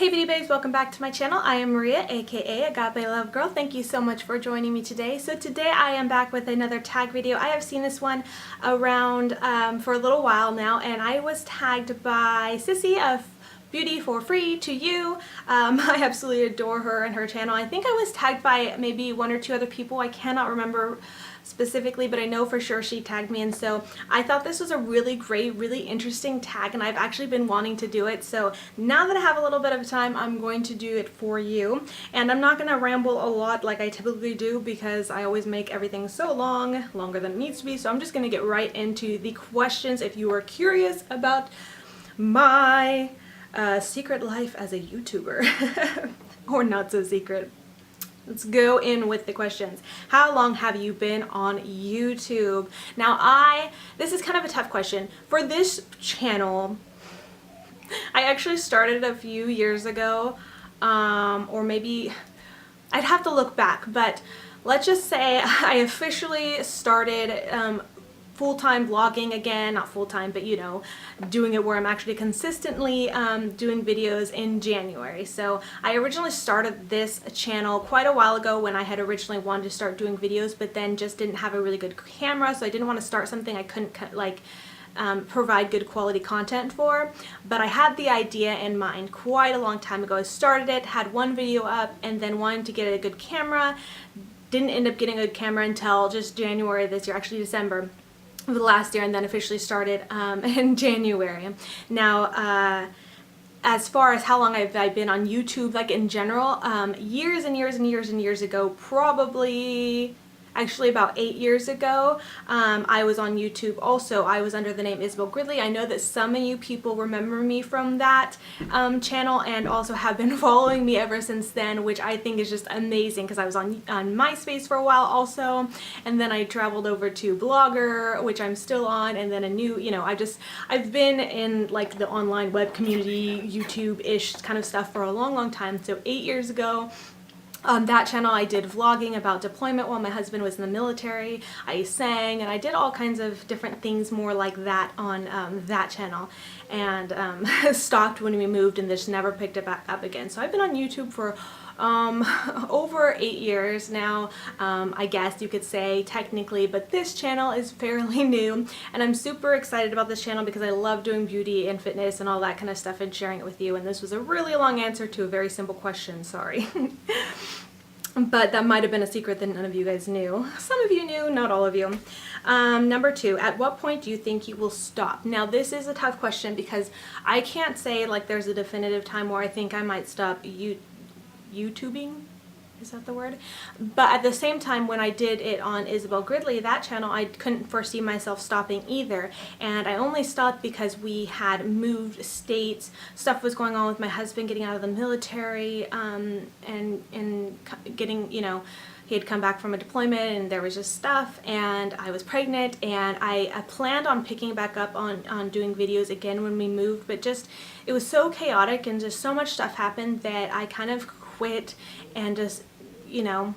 Hey beauty babes, welcome back to my channel. I am Maria, aka Agape Love Girl. Thank you so much for joining me today. So today I am back with another tag video. I have seen this one around for a little while now, and I was tagged by Sissy of Beauty for Free to You. I absolutely adore her and her channel. I think I was tagged by maybe one or two other people. I cannot remember specifically, but I know for sure she tagged me, and so I thought this was a really great, really interesting tag, and I've actually been wanting to do it. So now that I have a little bit of time, I'm going to do it for you, and I'm not going to ramble a lot like I typically do because I always make everything so long, longer than it needs to be. So I'm just going to get right into the questions. If you are curious about my secret life as a YouTuber or not so secret, let's go in with the questions. How long have you been on YouTube? Now this is kind of a tough question. For this channel, I actually started a few years ago, or maybe I'd have to look back, but let's just say I officially started full-time vlogging again, not full-time, but you know, doing it where I'm actually consistently doing videos in January. So I originally started this channel quite a while ago when I had originally wanted to start doing videos, but then just didn't have a really good camera, so I didn't want to start something I couldn't provide good quality content for. But I had the idea in mind quite a long time ago. I started it, had one video up, and then wanted to get a good camera. Didn't end up getting a good camera until just January this year, actually December of the last year, and then officially started in January. Now as far as how long I've been on YouTube, like in general, years and years and years and years ago, probably actually about 8 years ago, I was on YouTube also. I was under the name Isabel Gridley. I know that some of you people remember me from that channel and also have been following me ever since then, which I think is just amazing because I was on MySpace for a while also, and then I traveled over to Blogger, which I'm still on, and then a new, you know, I've been in like the online web community, YouTube-ish kind of stuff for a long time. So 8 years ago, on that channel I did vlogging about deployment while my husband was in the military. I sang and I did all kinds of different things more like that on that channel, and stopped when we moved and just never picked it back up again. So I've been on YouTube for over 8 years now, I guess you could say technically, but this channel is fairly new, and I'm super excited about this channel because I love doing beauty and fitness and all that kind of stuff and sharing it with you. And this was a really long answer to a very simple question, sorry. But that might have been a secret that none of you guys knew. Some of you knew, not all of you. Number 2, at what point do you think you will stop? Now this is a tough question because I can't say like there's a definitive time where I think I might stop YouTubing. Is that the word? But at the same time, when I did it on Isabel Gridley, that channel, I couldn't foresee myself stopping either. And I only stopped because we had moved states. Stuff was going on with my husband getting out of the military, and getting, you know, he had come back from a deployment and there was just stuff, and I was pregnant, and I planned on picking back up on doing videos again when we moved, but just it was so chaotic and just so much stuff happened that I kind of quit and just, you know,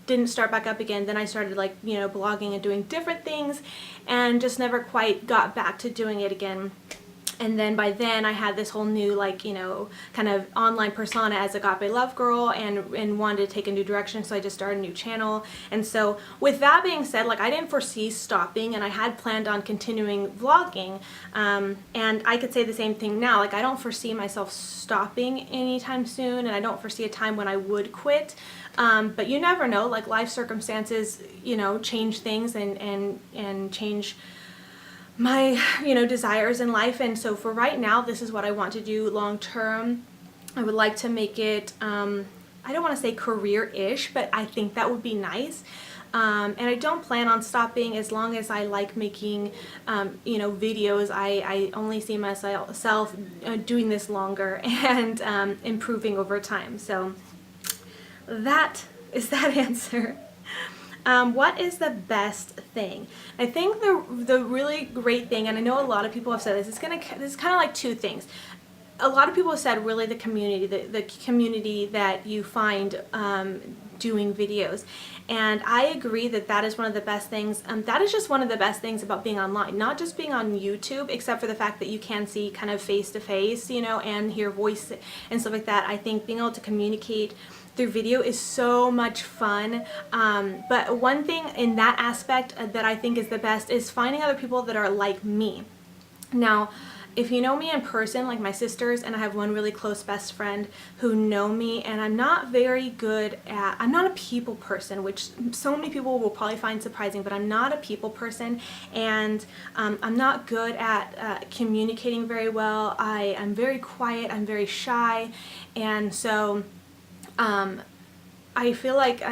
didn't start back up again. Then I started like, you know, blogging and doing different things and just never quite got back to doing it again. And then by then I had this whole new, like, you know, kind of online persona as Agape Love Girl, and wanted to take a new direction, so I just started a new channel. And so with that being said, like, I didn't foresee stopping, and I had planned on continuing vlogging, and I could say the same thing now. Like, I don't foresee myself stopping anytime soon, and I don't foresee a time when I would quit. But you never know, like, life circumstances, you know, change things and change my, you know, desires in life. And so for right now, this is what I want to do long term. I would like to make it, I don't want to say career-ish, but I think that would be nice. And I don't plan on stopping as long as I like making, you know, videos. I only see myself doing this longer and improving over time. So that is that answer. What is the best thing? I think the really great thing, and I know a lot of people have said this, this is kind of like two things. a lot of people have said really the community that you find doing videos, and I agree that that is one of the best things. That is just one of the best things about being online, not just being on YouTube, except for the fact that you can see kind of face to face, you know, and hear voice and stuff like that. I think being able to communicate through video is so much fun. But one thing in that aspect that I think is the best is finding other people that are like me. Now, if you know me in person, like my sisters, and I have one really close best friend who know me, and I'm not very good at, I'm not a people person, which so many people will probably find surprising, but I'm not a people person, and I'm not good at communicating very well. I'm very quiet, I'm very shy, and so I feel like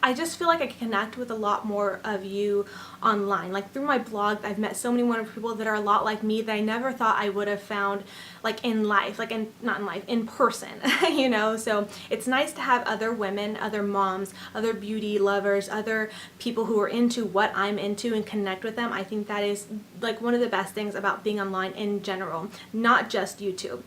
I just feel like I can connect with a lot more of you online. Like through my blog, I've met so many wonderful people that are a lot like me that I never thought I would have found like in life, like not in life, in person, you know? So it's nice to have other women, other moms, other beauty lovers, other people who are into what I'm into and connect with them. I think that is like one of the best things about being online in general, not just YouTube.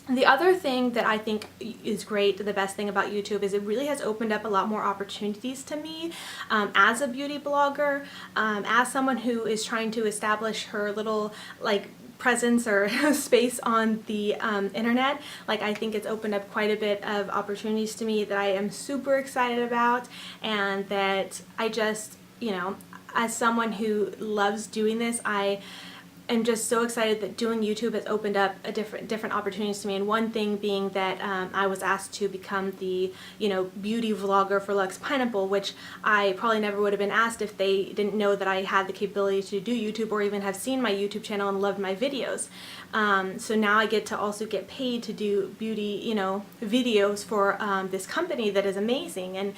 The other thing that I think is great, the best thing about YouTube, is it really has opened up a lot more opportunities to me as a beauty blogger, as someone who is trying to establish her little like presence or space on the internet. Like I think it's opened up quite a bit of opportunities to me that I am super excited about, and that I just, you know, as someone who loves doing this, I'm just so excited that doing YouTube has opened up a different opportunities to me. And one thing being that I was asked to become the, you know, beauty vlogger for Lux Pineapple, which I probably never would have been asked if they didn't know that I had the capability to do YouTube or even have seen my YouTube channel and loved my videos. So now I get to also get paid to do beauty, you know, videos for this company that is amazing. And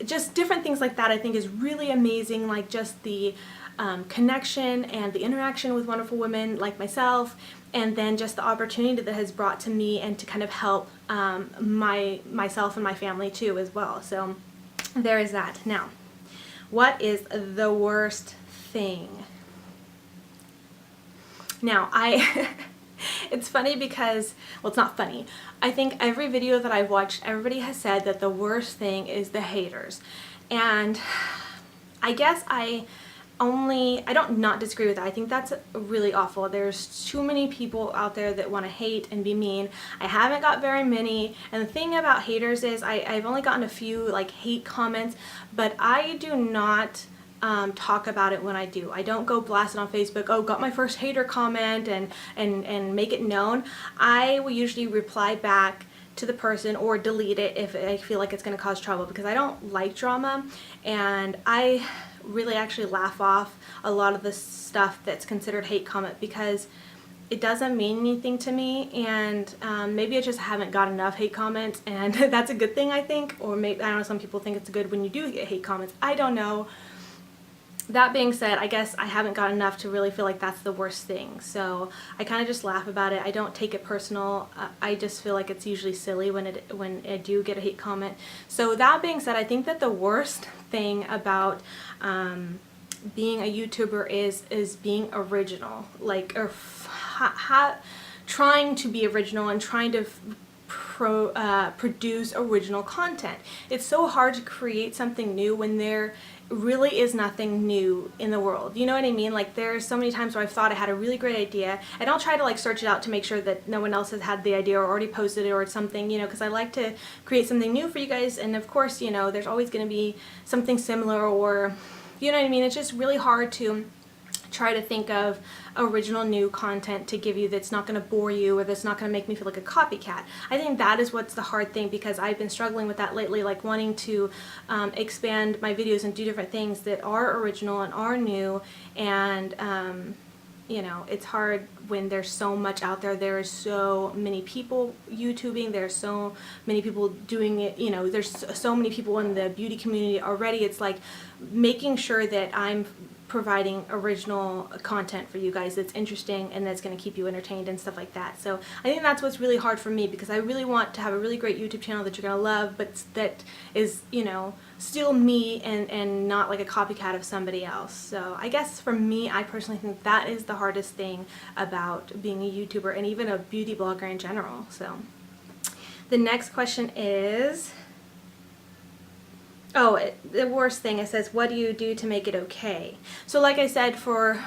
just different things like that I think is really amazing, like just the connection and the interaction with wonderful women like myself, and then just the opportunity that has brought to me and to kind of help myself and my family too as well. So there is that. Now, what is the worst thing? Now, it's funny because, well, it's not funny. I think every video that I've watched, everybody has said that the worst thing is the haters. And I guess I don't not disagree with that. I think that's really awful. There's too many people out there that want to hate and be mean. I haven't got very many, and the thing about haters is I've only gotten a few like hate comments, but I do not talk about it when I do. I don't go blast it on Facebook, oh, got my first hater comment, and make it known. I will usually reply back to the person or delete it if I feel like it's going to cause trouble, because I don't like drama, and I really actually laugh off a lot of the stuff that's considered hate comment because it doesn't mean anything to me, and maybe I just haven't got enough hate comments, and that's a good thing, I think. Or maybe, I don't know, some people think it's good when you do get hate comments. I don't know. That being said, I guess I haven't got enough to really feel like that's the worst thing. So I kind of just laugh about it. I don't take it personal. I just feel like it's usually silly when I do get a hate comment. So that being said, I think that the worst thing about being a YouTuber is being original, like, or trying to be original and trying to produce original content. It's so hard to create something new when there really is nothing new in the world. You know what I mean? Like, there's so many times where I've thought I had a really great idea, and I'll try to like search it out to make sure that no one else has had the idea or already posted it or something, you know, because I like to create something new for you guys. And of course, you know, there's always going to be something similar, or, you know what I mean? It's just really hard to try to think of original new content to give you that's not going to bore you or that's not going to make me feel like a copycat. I think that is what's the hard thing, because I've been struggling with that lately, like wanting to expand my videos and do different things that are original and are new, and you know, it's hard when there's so much out there. There are so many people YouTubing, there's so many people doing it, you know, there's so many people in the beauty community already. It's like making sure that I'm providing original content for you guys that's interesting and that's going to keep you entertained and stuff like that. So I think that's what's really hard for me, because I really want to have a really great YouTube channel that you're going to love, but that is, you know, still me and not like a copycat of somebody else. So I guess for me, I personally think that is the hardest thing about being a YouTuber and even a beauty blogger in general. So the next question is, the worst thing, it says, what do you do to make it okay? So like I said, for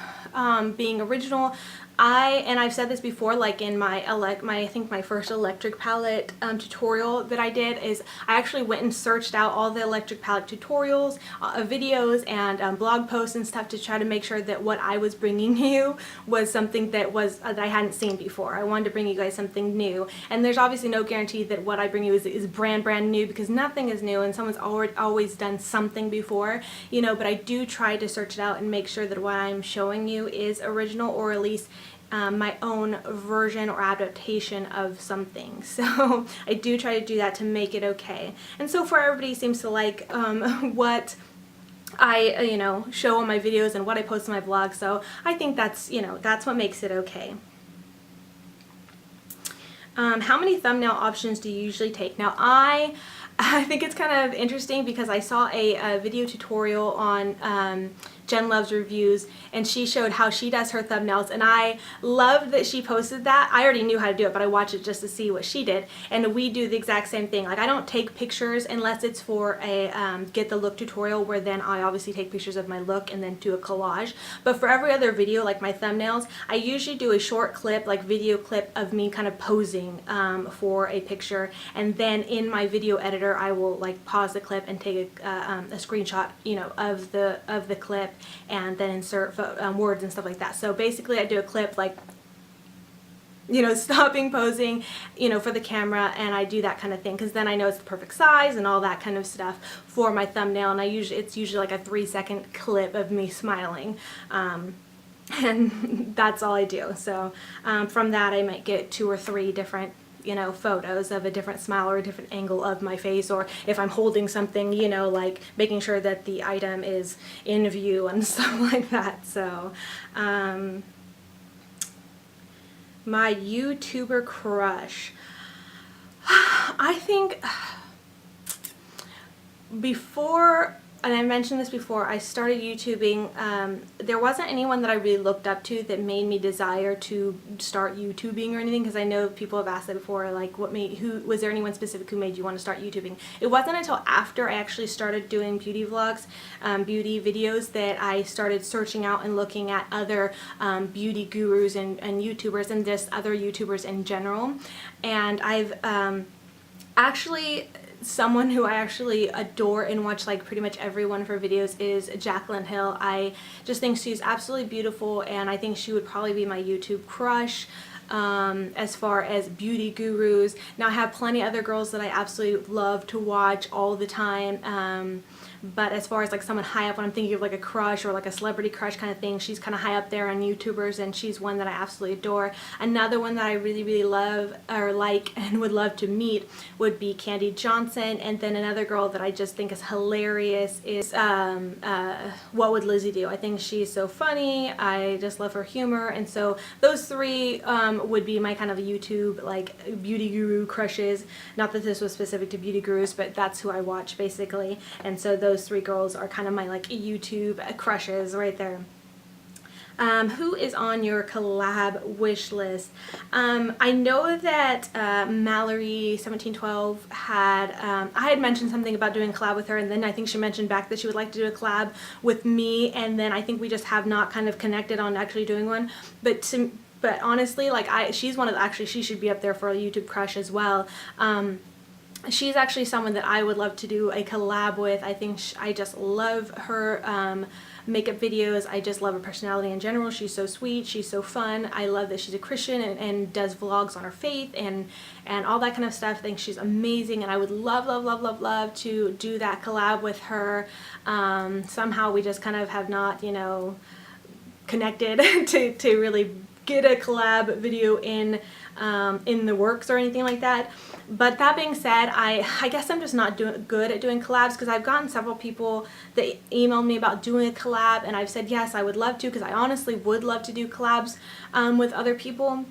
being original, I've said this before, like in my I think my first electric palette tutorial that I did, is I actually went and searched out all the electric palette tutorials, videos, and blog posts and stuff to try to make sure that what I was bringing you was something that was that I hadn't seen before. I wanted to bring you guys something new, and there's obviously no guarantee that what I bring you is brand new, because nothing is new and someone's always done something before, you know. But I do try to search it out and make sure that what I'm showing you is original, or at least my own version or adaptation of something. So I do try to do that to make it okay. And so far everybody seems to like what I you know, show on my videos and what I post on my blog, so I think that's, you know, that's what makes it okay. How many thumbnail options do you usually take? Now I think it's kind of interesting, because I saw a video tutorial on Jen Loves Reviews, and she showed how she does her thumbnails, and I love that she posted that. I already knew how to do it, but I watched it just to see what she did, and we do the exact same thing. Like, I don't take pictures unless it's for a get the look tutorial, where then I obviously take pictures of my look and then do a collage. But for every other video, like my thumbnails, I usually do a short clip, like video clip of me kind of posing for a picture, and then in my video editor I will like pause the clip and take a screenshot, you know, of the clip, and then insert words and stuff like that. So basically I do a clip like, you know, stopping posing, you know, for the camera, and I do that kind of thing, because then I know it's the perfect size and all that kind of stuff for my thumbnail, and it's usually like a 3-second clip of me smiling, and that's all I do. So from that I might get 2 or 3 different, you know, photos of a different smile or a different angle of my face, or if I'm holding something, you know, like making sure that the item is in view and stuff like that. So my YouTuber crush, I think before, and I mentioned this before, I started YouTubing, there wasn't anyone that I really looked up to that made me desire to start YouTubing or anything, because I know people have asked that before, like was there anyone specific who made you want to start YouTubing? It wasn't until after I actually started doing beauty vlogs, beauty videos, that I started searching out and looking at other beauty gurus and YouTubers, and just other YouTubers in general. And I've actually, someone who I actually adore and watch like pretty much every one of her videos is Jaclyn Hill. I just think she's absolutely beautiful, and I think she would probably be my YouTube crush as far as beauty gurus. Now I have plenty of other girls that I absolutely love to watch all the time, but as far as like someone high up, when I'm thinking of like a crush or like a celebrity crush kind of thing, she's kind of high up there on YouTubers, and she's one that I absolutely adore. Another one that I really love or like and would love to meet would be Candy Johnson. And then another girl that I just think is hilarious is What Would Lizzie Do? I think she's so funny. I just love her humor, and so those 3 would be my kind of YouTube like beauty guru crushes. Not that this was specific to beauty gurus, but that's who I watch basically, and so those 3 girls are kind of my like YouTube crushes right there. Who is on your collab wish list? I know that Mallory 1712 had, I had mentioned something about doing a collab with her, and then I think she mentioned back that she would like to do a collab with me, and then I think we just have not kind of connected on actually doing one. But honestly, like she's one of the, actually she should be up there for a YouTube crush as well. She's actually someone that I would love to do a collab with. I think I just love her makeup videos. I just love her personality in general. She's so sweet. She's so fun. I love that she's a Christian and does vlogs on her faith and all that kind of stuff. I think she's amazing, and I would love to do that collab with her. Somehow we just kind of have not, you know, connected to really get a collab video in the works or anything like that. But that being said, I guess I'm just not good at doing collabs, because I've gotten several people that emailed me about doing a collab, and I've said yes, I would love to, because I honestly would love to do collabs with other people.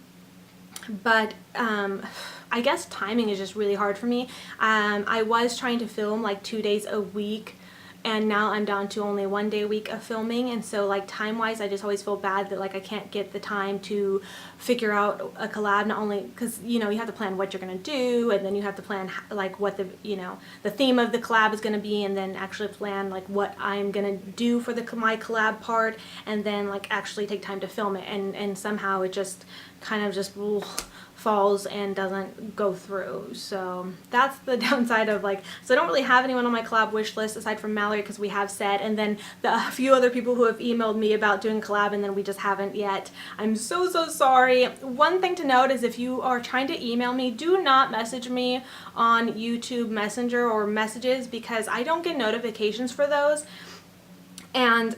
But I guess timing is just really hard for me. I was trying to film like 2 days a week, and now I'm down to only 1 day a week of filming, and so like time-wise I just always feel bad that like I can't get the time to figure out a collab, not only because, you know, you have to plan what you're gonna do, and then you have to plan like what the, you know, the theme of the collab is gonna be, and then actually plan like what I'm gonna do for my collab part, and then like actually take time to film it, and somehow it just kind of just falls and doesn't go through. So that's the downside of like, so I don't really have anyone on my collab wish list aside from Mallory, because we have said, and then a few other people who have emailed me about doing collab, and then we just haven't yet. I'm so sorry. One thing to note is if you are trying to email me, do not message me on YouTube Messenger or messages, because I don't get notifications for those. And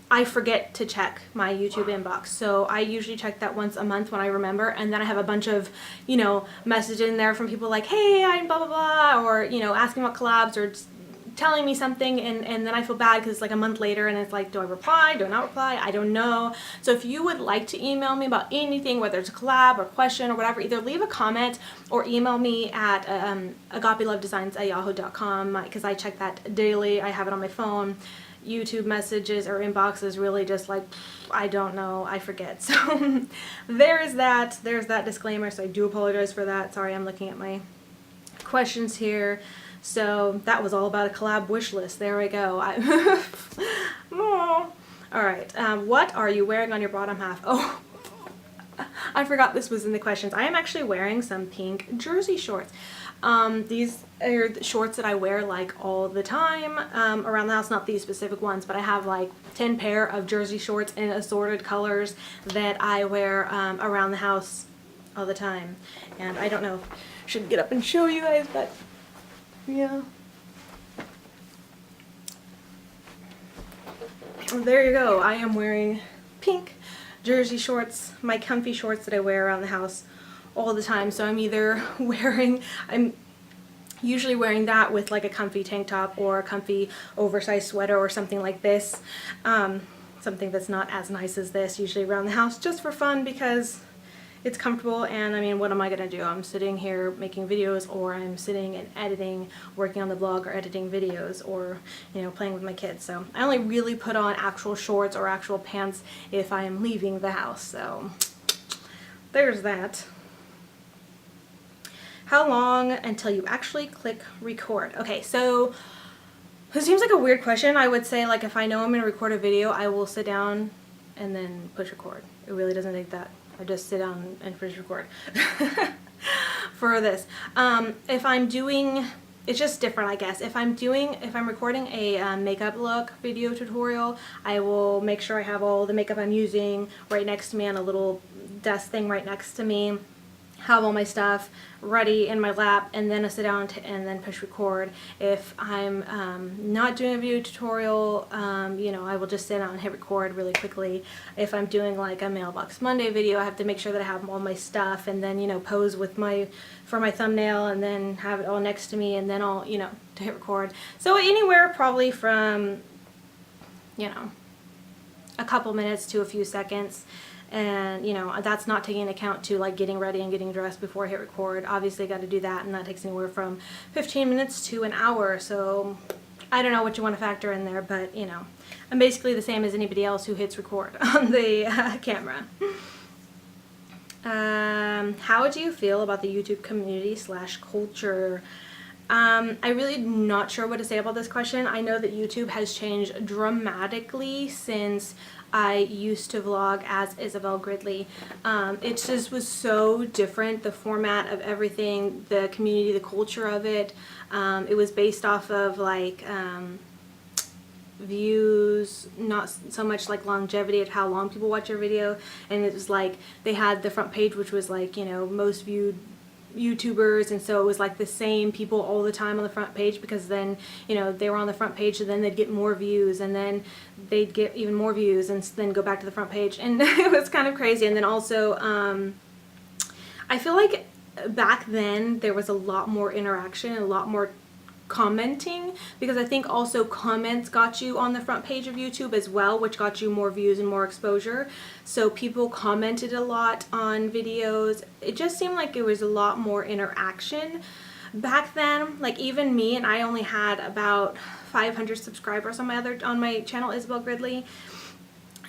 I forget to check my YouTube inbox, so I usually check that once a month when I remember, and then I have a bunch of, you know, messages in there from people like, hey, I'm blah blah blah, or, you know, asking about collabs, or just telling me something, and then I feel bad because it's like a month later, and it's like, do I reply, do I not reply, I don't know. So if you would like to email me about anything, whether it's a collab or question or whatever, either leave a comment or email me at agapelovedesigns@yahoo.com, because I check that daily. I have it on my phone. YouTube messages or inbox is really just like, I don't know, I forget. So there's that disclaimer, so I do apologize for that. Sorry, I'm looking at my questions here. So that was all about a collab wish list. There we go. Oh. All right, what are you wearing on your bottom half? Oh, I forgot this was in the questions. I am actually wearing some pink jersey shorts. These are the shorts that I wear like all the time around the house, not these specific ones, but I have like 10 pair of jersey shorts in assorted colors that I wear around the house all the time. And I don't know if I should get up and show you guys, but yeah. There you go. I am wearing pink jersey shorts, my comfy shorts that I wear around the house all the time. So I'm usually wearing that with like a comfy tank top or a comfy oversized sweater or something like this. Something that's not as nice as this, usually around the house, just for fun, because it's comfortable. And I mean, what am I gonna do? I'm sitting here making videos, or I'm sitting and editing, working on the blog, or editing videos, or, you know, playing with my kids. So I only really put on actual shorts or actual pants if I am leaving the house. So there's that. How long until you actually click record? Okay, so it seems like a weird question. I would say, like, if I know I'm going to record a video, I will sit down and then push record. It really doesn't take that. I just sit down and push record for this. If I'm doing, it's just different, I guess. If I'm recording a makeup look video tutorial, I will make sure I have all the makeup I'm using right next to me on a little desk thing right next to me. Have all my stuff ready in my lap, and then I sit down and then push record. If I'm not doing a video tutorial, you know, I will just sit down and hit record really quickly. If I'm doing like a Mailbox Monday video, I have to make sure that I have all my stuff, and then, you know, pose with for my thumbnail, and then have it all next to me, and then I'll, you know, to hit record. So anywhere probably from, you know, a couple minutes to a few seconds. And, you know, that's not taking into account to like getting ready and getting dressed before I hit record. Obviously got to do that, and that takes anywhere from 15 minutes to an hour. So I don't know what you want to factor in there, but, you know, I'm basically the same as anybody else who hits record on the camera. How do you feel about the YouTube community / culture? I'm really not sure what to say about this question. I know that YouTube has changed dramatically since I used to vlog as Isabel Gridley. It just was so different, the format of everything, the community, the culture of it. It was based off of like views, not so much like longevity of how long people watch your video. And it was like they had the front page, which was like, you know, most viewed YouTubers, and so it was like the same people all the time on the front page, because then, you know, they were on the front page, and then they'd get more views, and then they'd get even more views, and then go back to the front page, and it was kind of crazy. And then also, I feel like back then there was a lot more interaction, a lot more commenting, because I think also comments got you on the front page of YouTube as well, which got you more views and more exposure. So people commented a lot on videos. It just seemed like it was a lot more interaction back then. Like even me, and I only had about 500 subscribers on my channel, Isabel Gridley,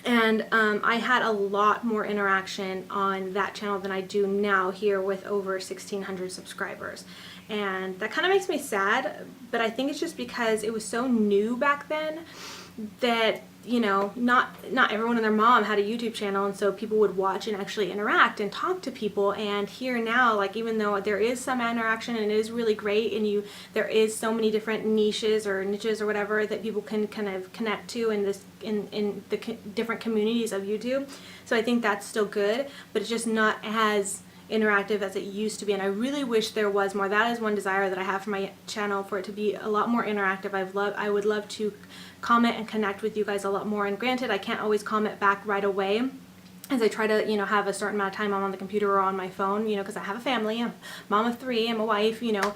and I had a lot more interaction on that channel than I do now here with over 1,600 subscribers. And that kind of makes me sad, but I think it's just because it was so new back then that, you know, not everyone and their mom had a YouTube channel, and so people would watch and actually interact and talk to people. And here now, like, even though there is some interaction and it is really great, and there is so many different niches or whatever that people can kind of connect to in the different communities of YouTube. So I think that's still good, but it's just not as interactive as it used to be, and I really wish there was more. That is one desire that I have for my channel, for it to be a lot more interactive. I would love to comment and connect with you guys a lot more, and granted, I can't always comment back right away, as I try to, you know, have a certain amount of time I'm on the computer or on my phone, you know, because I have a family, I'm a mom of 3, I'm a wife, you know,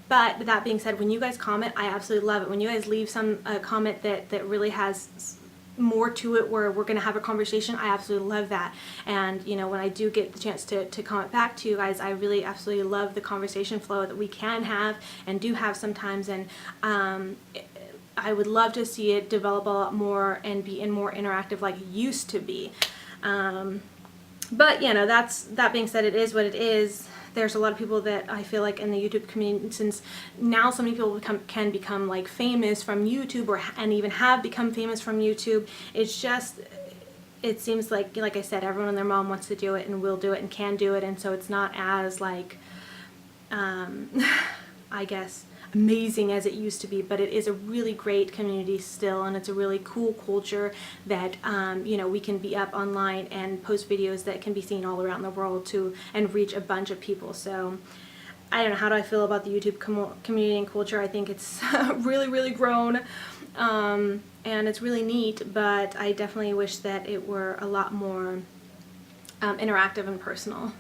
but that being said, when you guys comment, I absolutely love it. When you guys leave some comment that really has more to it, where we're going to have a conversation, I absolutely love that. And you know, when I do get the chance to comment back to you guys, I really absolutely love the conversation flow that we can have and do have sometimes. And I would love to see it develop a lot more and be more interactive like it used to be. But you know, that being said, it is what it is. There's a lot of people that I feel like in the YouTube community, since now so many people can become like famous from YouTube, and even have become famous from YouTube. It's just, it seems like I said, everyone and their mom wants to do it and will do it and can do it, and so it's not as like I guess amazing as it used to be, but it is a really great community still, and it's a really cool culture that you know, we can be up online and post videos that can be seen all around the world and reach a bunch of people. So I don't know, how do I feel about the YouTube community and culture? I think it's really grown, and it's really neat, but I definitely wish that it were a lot more interactive and personal.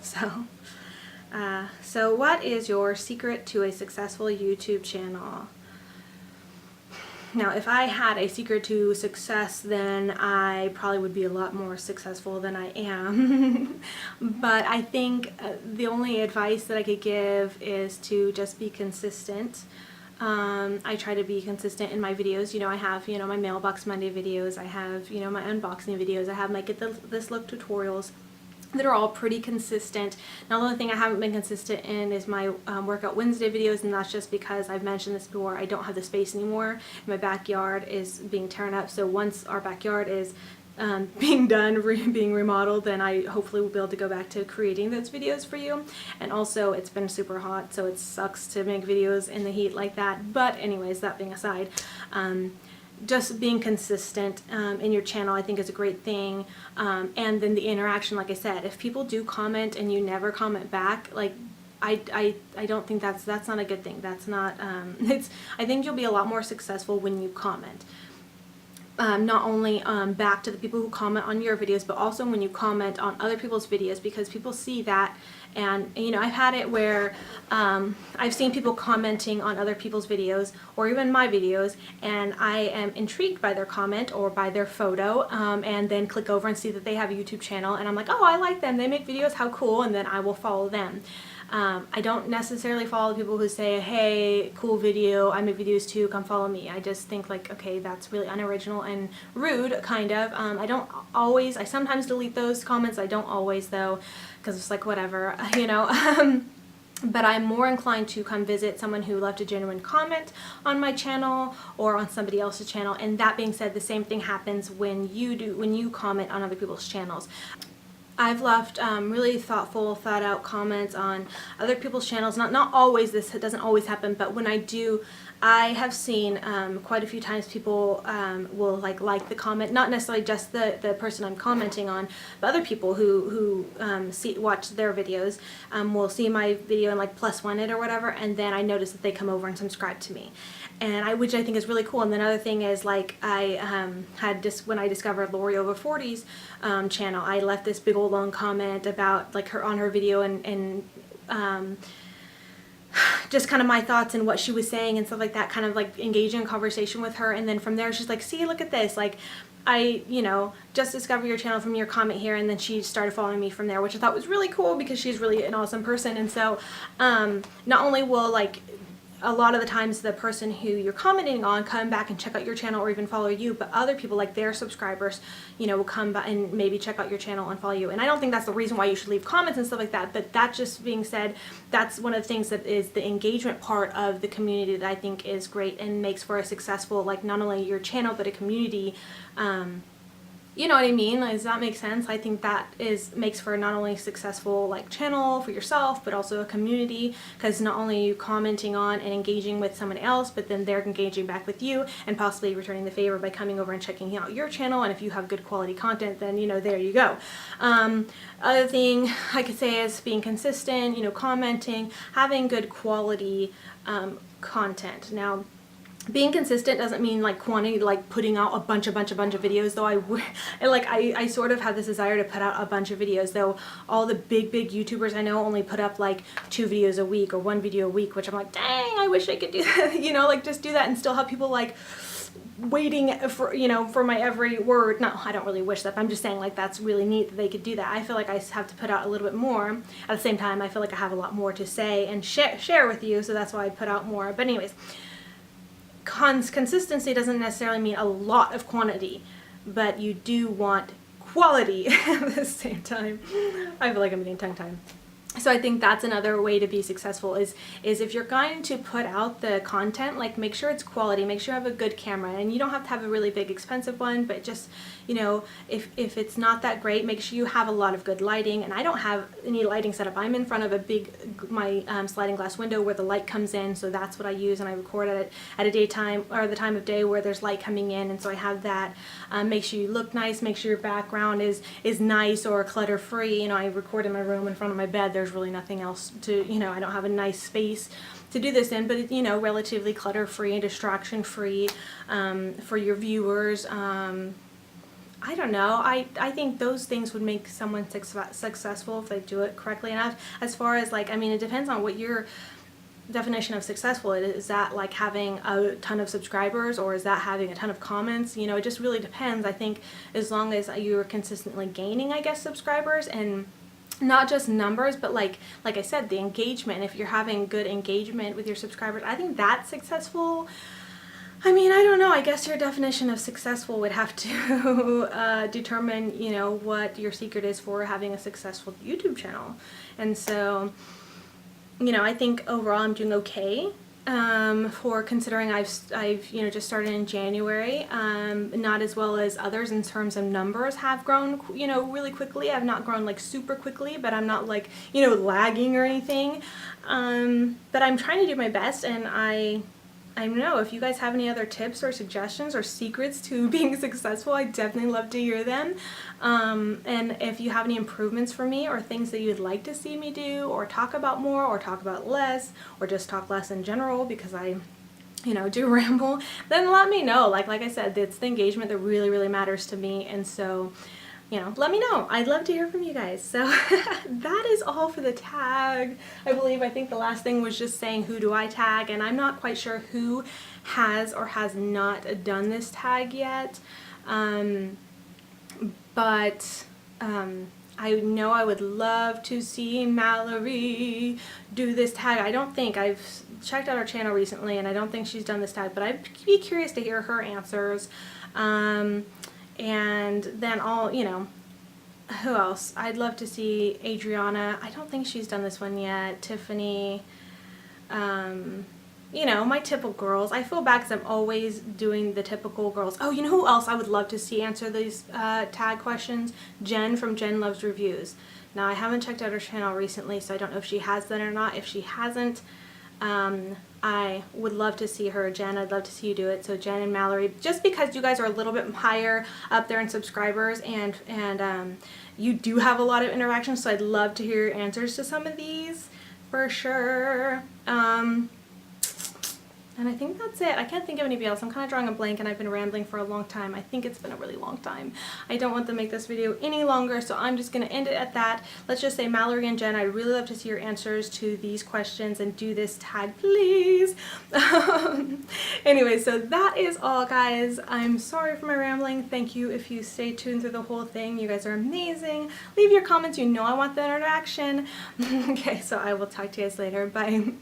So what is your secret to a successful YouTube channel? Now, if I had a secret to success, then I probably would be a lot more successful than I am. But I think the only advice that I could give is to just be consistent. I try to be consistent in my videos. You know, I have, you know, my Mailbox Monday videos, I have, you know, my unboxing videos, I have my Get This Look tutorials that are all pretty consistent. Now, the only thing I haven't been consistent in is my Workout Wednesday videos, and that's just because I've mentioned this before, I don't have the space anymore. My backyard is being torn up, so once our backyard is being done, being remodeled, then I hopefully will be able to go back to creating those videos for you. And also, it's been super hot, so it sucks to make videos in the heat like that. But anyways, that being aside, just being consistent in your channel, I think, is a great thing. And then the interaction, like I said, if people do comment and you never comment back, like, I don't think that's not a good thing. That's not, I think you'll be a lot more successful when you comment. Not only back to the people who comment on your videos, but also when you comment on other people's videos, because people see that. And you know, I've had it where I've seen people commenting on other people's videos or even my videos, and I am intrigued by their comment or by their photo, and then click over and see that they have a YouTube channel, and I'm like, oh, I like them, they make videos, how cool, and then I will follow them. I don't necessarily follow people who say, hey, cool video, I make videos too, come follow me. I just think, like, okay, that's really unoriginal and rude, kind of. I sometimes delete those comments. I don't always, though, because it's like, whatever, you know. But I'm more inclined to come visit someone who left a genuine comment on my channel or on somebody else's channel. And that being said, the same thing happens when you comment on other people's channels. I've left really thoughtful, thought out comments on other people's channels. Not always, this doesn't always happen, but when I do, I have seen quite a few times people will like the comment, not necessarily just the person I'm commenting on, but other people who watch their videos will see my video and like +1 it or whatever, and then I notice that they come over and subscribe to me, and which I think is really cool. And then another thing is, like, I had just when I discovered Lori Over 40's channel, I left this big old long comment about like her on her video and just kind of my thoughts and what she was saying and stuff like that, kind of like engaging in conversation with her. And then from there she's like, see, look at this, like I, just discovered your channel from your comment here. And then she started following me from there, which I thought was really cool because she's really an awesome person. And so not only will, like, a lot of the times the person who you're commenting on come back and check out your channel or even follow you, but other people, like their subscribers, will come back and maybe check out your channel and follow you. And I don't think that's the reason why you should leave comments and stuff like that, but that just being said, that's one of the things that is the engagement part of the community that I think is great and makes for a successful, like, not only your channel but a community. You know what I mean? Does that make sense? I think that makes for not only a successful, like, channel for yourself, but also a community, because not only are you commenting on and engaging with someone else, but then they're engaging back with you and possibly returning the favor by coming over and checking out your channel. And if you have good quality content, then, there you go. Other thing I could say is being consistent, commenting, having good quality content. Now, being consistent doesn't mean like quantity, like putting out a bunch of videos, though I sort of have this desire to put out a bunch of videos, though all the big YouTubers I know only put up like 2 videos a week or 1 video a week, which I'm like, dang, I wish I could do that, like just do that and still have people like waiting for, for my every word. No, I don't really wish that, but I'm just saying, like, that's really neat that they could do that. I feel like I have to put out a little bit more. At the same time, I feel like I have a lot more to say and share with you, so that's why I put out more. But anyways, consistency doesn't necessarily mean a lot of quantity, but you do want quality at the same time. I feel like I'm getting tongue-tied. So I think that's another way to be successful is if you're going to put out the content, like, make sure it's quality, make sure you have a good camera, and you don't have to have a really big expensive one, but just, if it's not that great, make sure you have a lot of good lighting. And I don't have any lighting set up. I'm in front of my sliding glass window where the light comes in, so that's what I use, and I record at a daytime or the time of day where there's light coming in, and so I have that. Make sure you look nice, make sure your background is nice or clutter free. I record in my room in front of my bed. There's really nothing else to, I don't have a nice space to do this in, but it, relatively clutter free and distraction free for your viewers. I don't know. I think those things would make someone successful if they do it correctly enough. As far as, like, I mean, it depends on what your definition of successful is. Is that like having a ton of subscribers, or is that having a ton of comments? It just really depends. I think as long as you're consistently gaining, I guess, subscribers, and not just numbers, but like I said, the engagement. If you're having good engagement with your subscribers, I think that's successful. I mean, I don't know. I guess your definition of successful would have to determine, what your secret is for having a successful YouTube channel. And so, I think overall I'm doing okay. For considering I've just started in January, not as well as others in terms of numbers have grown, really quickly. I've not grown like super quickly, but I'm not like, lagging or anything. But I'm trying to do my best, and I don't know, if you guys have any other tips or suggestions or secrets to being successful, I'd definitely love to hear them. And if you have any improvements for me or things that you'd like to see me do or talk about more or talk about less or just talk less in general because I do ramble, then let me know. Like I said, it's the engagement that really matters to me, and so let me know. I'd love to hear from you guys. So that is all for the tag. I think the last thing was just saying who do I tag, and I'm not quite sure who has or has not done this tag yet. But I know I would love to see Mallory do this tag. I don't think I've checked out her channel recently, and I don't think she's done this tag, but I'd be curious to hear her answers. And then who else? I'd love to see Adriana. I don't think she's done this one yet. Tiffany. My typical girls. I feel bad because I'm always doing the typical girls. Oh, who else I would love to see answer these tag questions? Jen from Jen Loves Reviews. Now, I haven't checked out her channel recently, so I don't know if she has done it or not. If she hasn't, I would love to see her. Jen, I'd love to see you do it. So Jen and Mallory, just because you guys are a little bit higher up there in subscribers, and you do have a lot of interactions, so I'd love to hear your answers to some of these for sure. And I think that's it. I can't think of anybody else. I'm kind of drawing a blank, and I've been rambling for a long time. I think it's been a really long time. I don't want to make this video any longer, so I'm just going to end it at that. Let's just say, Mallory and Jen, I'd really love to see your answers to these questions, and do this tag, please. Anyway, so that is all, guys. I'm sorry for my rambling. Thank you if you stay tuned through the whole thing. You guys are amazing. Leave your comments. You know I want the interaction. Okay, so I will talk to you guys later. Bye.